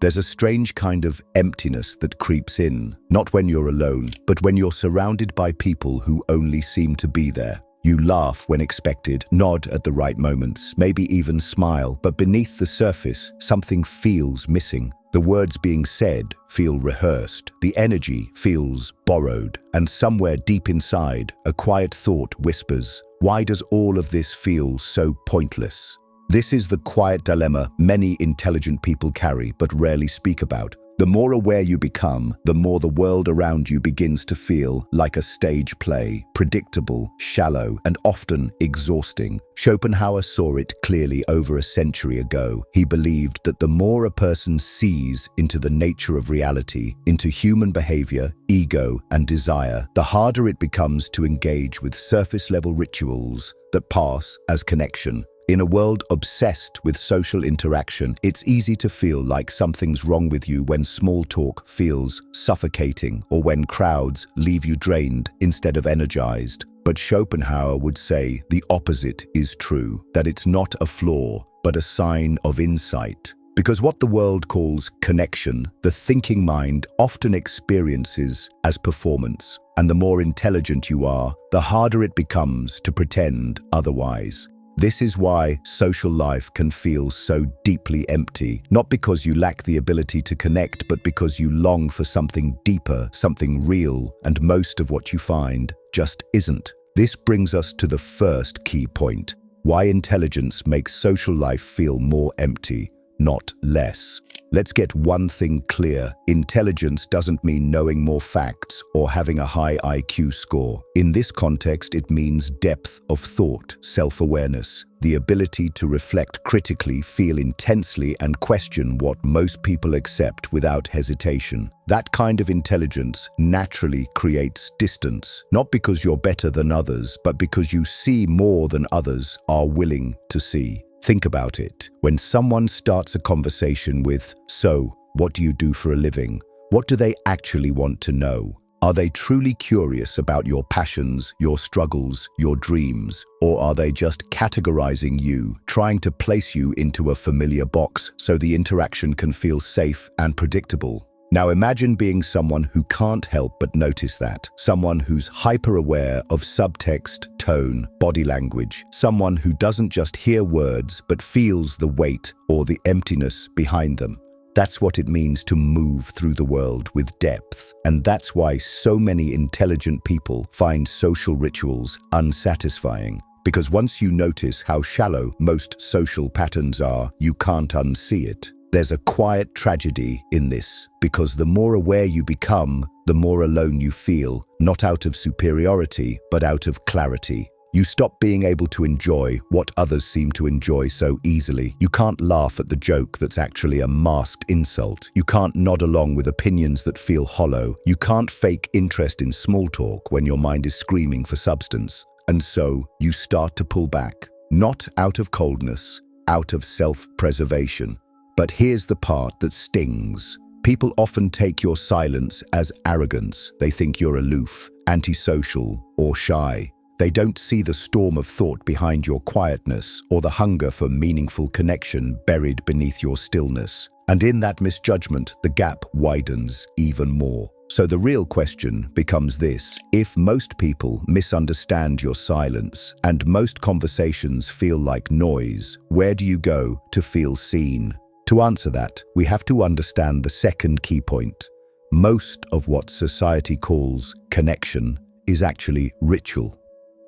There's a strange kind of emptiness that creeps in, not when you're alone, but when you're surrounded by people who only seem to be there. You laugh when expected, nod at the right moments, maybe even smile, but beneath the surface, something feels missing. The words being said feel rehearsed, the energy feels borrowed, and somewhere deep inside, a quiet thought whispers, "Why does all of this feel so pointless?" This is the quiet dilemma many intelligent people carry but rarely speak about. The more aware you become, the more the world around you begins to feel like a stage play, predictable, shallow, and often exhausting. Schopenhauer saw it clearly over a century ago. He believed that the more a person sees into the nature of reality, into human behavior, ego, and desire, the harder it becomes to engage with surface-level rituals that pass as connection. In a world obsessed with social interaction, it's easy to feel like something's wrong with you when small talk feels suffocating or when crowds leave you drained instead of energized. But Schopenhauer would say the opposite is true, that it's not a flaw, but a sign of insight. Because what the world calls connection, the thinking mind often experiences as performance. And the more intelligent you are, the harder it becomes to pretend otherwise. This is why social life can feel so deeply empty, not because you lack the ability to connect, but because you long for something deeper, something real, and most of what you find just isn't. This brings us to the first key point: why intelligence makes social life feel more empty, not less. Let's get one thing clear. Intelligence doesn't mean knowing more facts or having a high IQ score. In this context, it means depth of thought, self-awareness, the ability to reflect critically, feel intensely, and question what most people accept without hesitation. That kind of intelligence naturally creates distance, not because you're better than others, but because you see more than others are willing to see. Think about it. When someone starts a conversation with, "So, what do you do for a living?" What do they actually want to know? Are they truly curious about your passions, your struggles, your dreams? Or are they just categorizing you, trying to place you into a familiar box so the interaction can feel safe and predictable? Now imagine being someone who can't help but notice that. Someone who's hyper-aware of subtext, tone, body language. Someone who doesn't just hear words but feels the weight or the emptiness behind them. That's what it means to move through the world with depth. And that's why so many intelligent people find social rituals unsatisfying. Because once you notice how shallow most social patterns are, you can't unsee it. There's a quiet tragedy in this, because the more aware you become, the more alone you feel, not out of superiority, but out of clarity. You stop being able to enjoy what others seem to enjoy so easily. You can't laugh at the joke that's actually a masked insult. You can't nod along with opinions that feel hollow. You can't fake interest in small talk when your mind is screaming for substance. And so you start to pull back, not out of coldness, out of self-preservation. But here's the part that stings. People often take your silence as arrogance. They think you're aloof, antisocial, or shy. They don't see the storm of thought behind your quietness or the hunger for meaningful connection buried beneath your stillness. And in that misjudgment, the gap widens even more. So the real question becomes this: if most people misunderstand your silence and most conversations feel like noise, where do you go to feel seen? To answer that, we have to understand the second key point. Most of what society calls connection is actually ritual,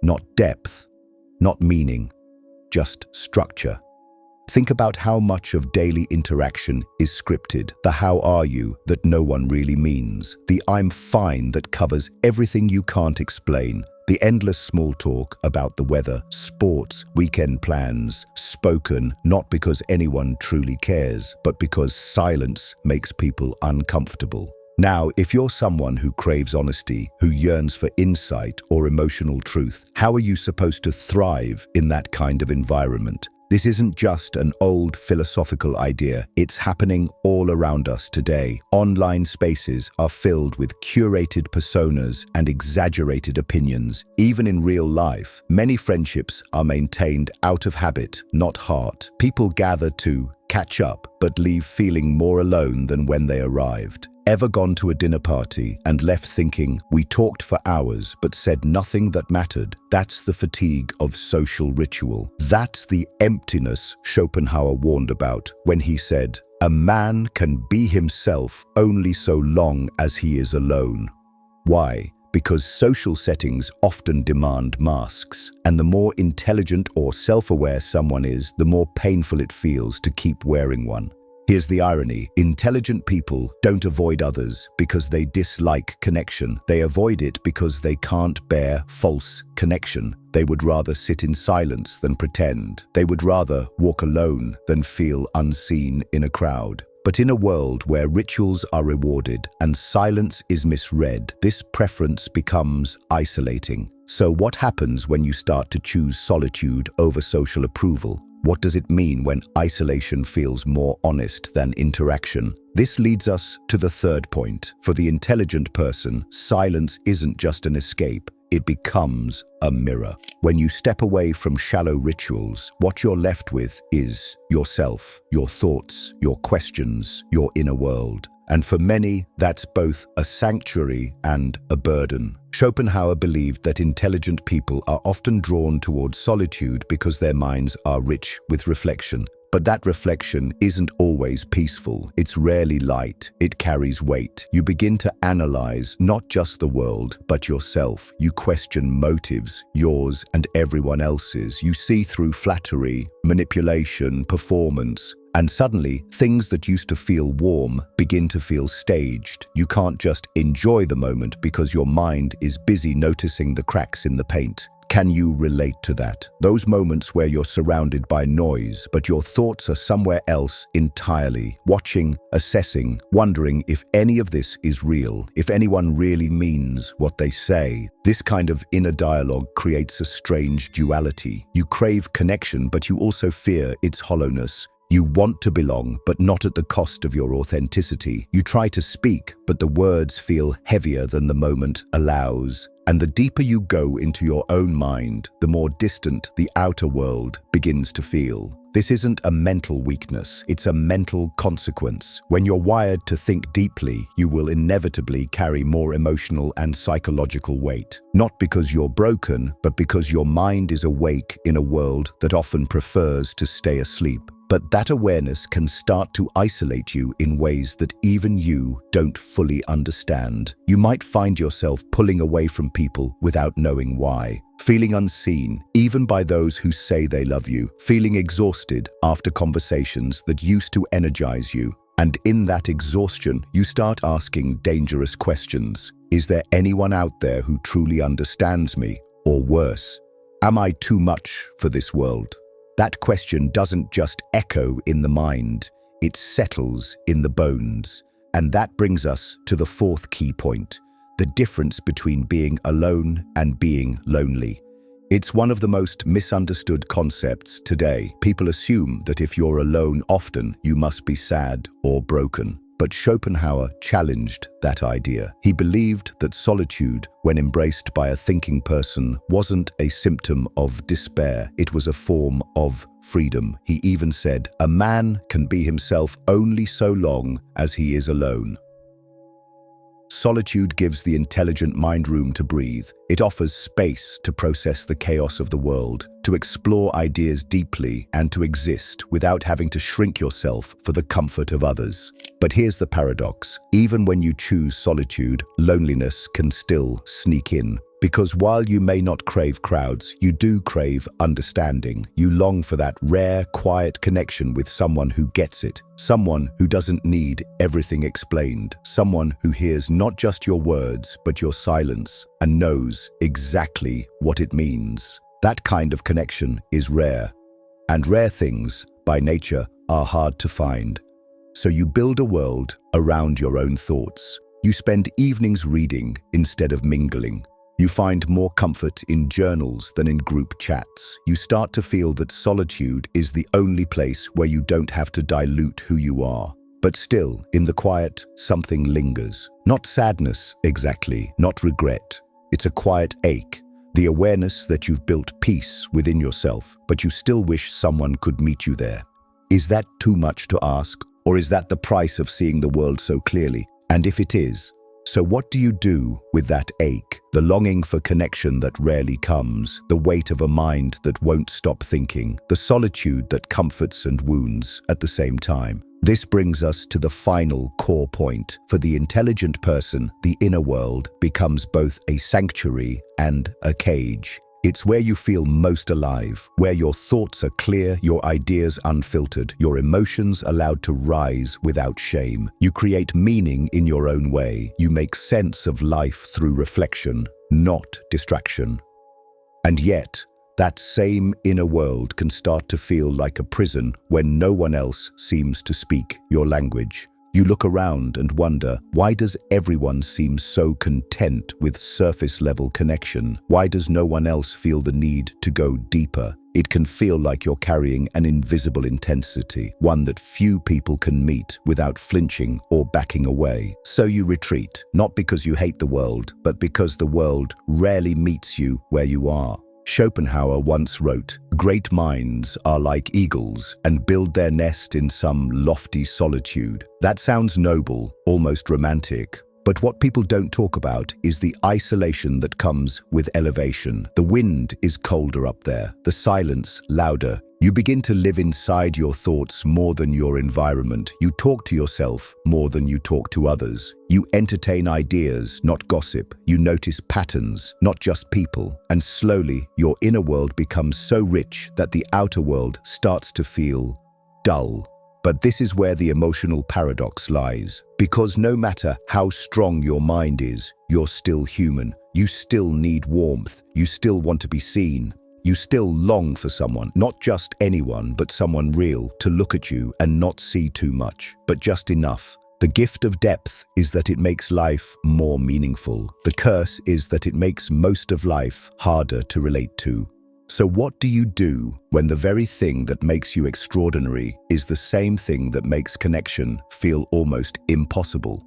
not depth, not meaning, just structure. Think about how much of daily interaction is scripted, the "how are you" that no one really means, the "I'm fine" that covers everything you can't explain, the endless small talk about the weather, sports, weekend plans, spoken not because anyone truly cares, but because silence makes people uncomfortable. Now, if you're someone who craves honesty, who yearns for insight or emotional truth, how are you supposed to thrive in that kind of environment? This isn't just an old philosophical idea. It's happening all around us today. Online spaces are filled with curated personas and exaggerated opinions. Even in real life, many friendships are maintained out of habit, not heart. People gather to catch up, but leave feeling more alone than when they arrived? Ever gone to a dinner party and left thinking, we talked for hours but said nothing that mattered? That's the fatigue of social ritual. That's the emptiness Schopenhauer warned about when he said, a man can be himself only so long as he is alone. Why? Because social settings often demand masks, and the more intelligent or self-aware someone is, the more painful it feels to keep wearing one. Here's the irony. Intelligent people don't avoid others because they dislike connection. They avoid it because they can't bear false connection. They would rather sit in silence than pretend. They would rather walk alone than feel unseen in a crowd. But in a world where rituals are rewarded and silence is misread, this preference becomes isolating. So what happens when you start to choose solitude over social approval? What does it mean when isolation feels more honest than interaction? This leads us to the third point. For the intelligent person, silence isn't just an escape. It becomes a mirror. When you step away from shallow rituals, what you're left with is yourself, your thoughts, your questions, your inner world. And for many, that's both a sanctuary and a burden. Schopenhauer believed that intelligent people are often drawn towards solitude because their minds are rich with reflection. But that reflection isn't always peaceful. It's rarely light. It carries weight. You begin to analyze not just the world, but yourself. You question motives, yours and everyone else's. You see through flattery, manipulation, performance. And suddenly, things that used to feel warm begin to feel staged. You can't just enjoy the moment because your mind is busy noticing the cracks in the paint. Can you relate to that? Those moments where you're surrounded by noise, but your thoughts are somewhere else entirely, watching, assessing, wondering if any of this is real, if anyone really means what they say. This kind of inner dialogue creates a strange duality. You crave connection, but you also fear its hollowness. You want to belong, but not at the cost of your authenticity. You try to speak, but the words feel heavier than the moment allows. And the deeper you go into your own mind, the more distant the outer world begins to feel. This isn't a mental weakness, it's a mental consequence. When you're wired to think deeply, you will inevitably carry more emotional and psychological weight. Not because you're broken, but because your mind is awake in a world that often prefers to stay asleep. But that awareness can start to isolate you in ways that even you don't fully understand. You might find yourself pulling away from people without knowing why, feeling unseen, even by those who say they love you, feeling exhausted after conversations that used to energize you. And in that exhaustion, you start asking dangerous questions. Is there anyone out there who truly understands me? Or worse, am I too much for this world? That question doesn't just echo in the mind, it settles in the bones. And that brings us to the fourth key point, the difference between being alone and being lonely. It's one of the most misunderstood concepts today. People assume that if you're alone often, you must be sad or broken. But Schopenhauer challenged that idea. He believed that solitude, when embraced by a thinking person, wasn't a symptom of despair. It was a form of freedom. He even said, a man can be himself only so long as he is alone. Solitude gives the intelligent mind room to breathe. It offers space to process the chaos of the world, to explore ideas deeply, and to exist without having to shrink yourself for the comfort of others. But here's the paradox. Even when you choose solitude, loneliness can still sneak in. Because while you may not crave crowds, you do crave understanding. You long for that rare, quiet connection with someone who gets it. Someone who doesn't need everything explained. Someone who hears not just your words, but your silence, and knows exactly what it means. That kind of connection is rare. And rare things, by nature, are hard to find. So you build a world around your own thoughts. You spend evenings reading instead of mingling. You find more comfort in journals than in group chats. You start to feel that solitude is the only place where you don't have to dilute who you are. But still, in the quiet, something lingers. Not sadness, exactly, not regret. It's a quiet ache, the awareness that you've built peace within yourself, but you still wish someone could meet you there. Is that too much to ask? Or is that the price of seeing the world so clearly? And if it is, so what do you do with that ache, the longing for connection that rarely comes, the weight of a mind that won't stop thinking, the solitude that comforts and wounds at the same time? This brings us to the final core point. For the intelligent person, the inner world becomes both a sanctuary and a cage. It's where you feel most alive, where your thoughts are clear, your ideas unfiltered, your emotions allowed to rise without shame. You create meaning in your own way. You make sense of life through reflection, not distraction. And yet, that same inner world can start to feel like a prison when no one else seems to speak your language. You look around and wonder, why does everyone seem so content with surface-level connection? Why does no one else feel the need to go deeper? It can feel like you're carrying an invisible intensity, one that few people can meet without flinching or backing away. So you retreat, not because you hate the world, but because the world rarely meets you where you are. Schopenhauer once wrote, "Great minds are like eagles and build their nest in some lofty solitude." That sounds noble, almost romantic. But what people don't talk about is the isolation that comes with elevation. The wind is colder up there, the silence louder. You begin to live inside your thoughts more than your environment. You talk to yourself more than you talk to others. You entertain ideas, not gossip. You notice patterns, not just people. And slowly, your inner world becomes so rich that the outer world starts to feel dull. But this is where the emotional paradox lies. Because no matter how strong your mind is, you're still human. You still need warmth. You still want to be seen. You still long for someone, not just anyone, but someone real, to look at you and not see too much, but just enough. The gift of depth is that it makes life more meaningful. The curse is that it makes most of life harder to relate to. So what do you do when the very thing that makes you extraordinary is the same thing that makes connection feel almost impossible?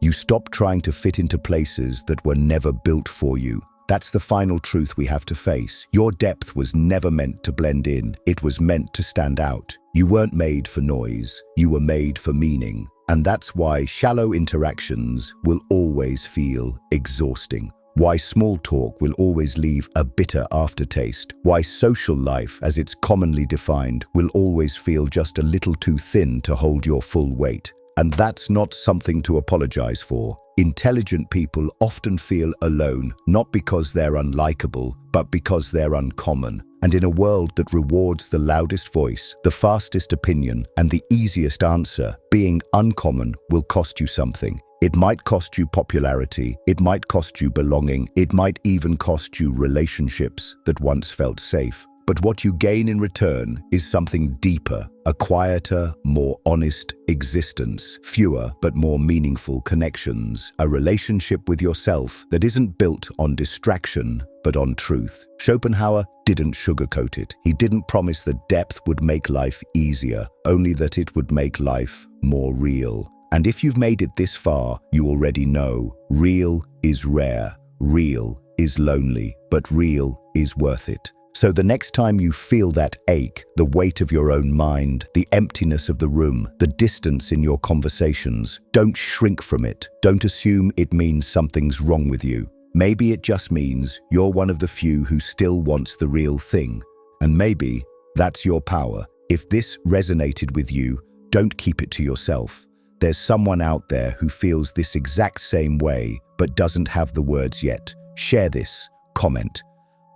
You stop trying to fit into places that were never built for you. That's the final truth we have to face. Your depth was never meant to blend in. It was meant to stand out. You weren't made for noise. You were made for meaning. And that's why shallow interactions will always feel exhausting. Why small talk will always leave a bitter aftertaste. Why social life, as it's commonly defined, will always feel just a little too thin to hold your full weight. And that's not something to apologize for. Intelligent people often feel alone, not because they're unlikable, but because they're uncommon. And in a world that rewards the loudest voice, the fastest opinion, and the easiest answer, being uncommon will cost you something. It might cost you popularity, it might cost you belonging, it might even cost you relationships that once felt safe. But what you gain in return is something deeper, a quieter, more honest existence, fewer but more meaningful connections, a relationship with yourself that isn't built on distraction but on truth. Schopenhauer didn't sugarcoat it. He didn't promise that depth would make life easier, only that it would make life more real. And if you've made it this far, you already know, real is rare, real is lonely, but real is worth it. So the next time you feel that ache, the weight of your own mind, the emptiness of the room, the distance in your conversations, don't shrink from it. Don't assume it means something's wrong with you. Maybe it just means you're one of the few who still wants the real thing. And maybe that's your power. If this resonated with you, don't keep it to yourself. There's someone out there who feels this exact same way, but doesn't have the words yet. Share this, comment.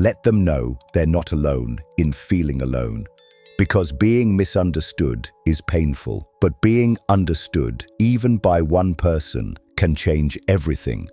Let them know they're not alone in feeling alone. Because being misunderstood is painful, but being understood, even by one person, can change everything.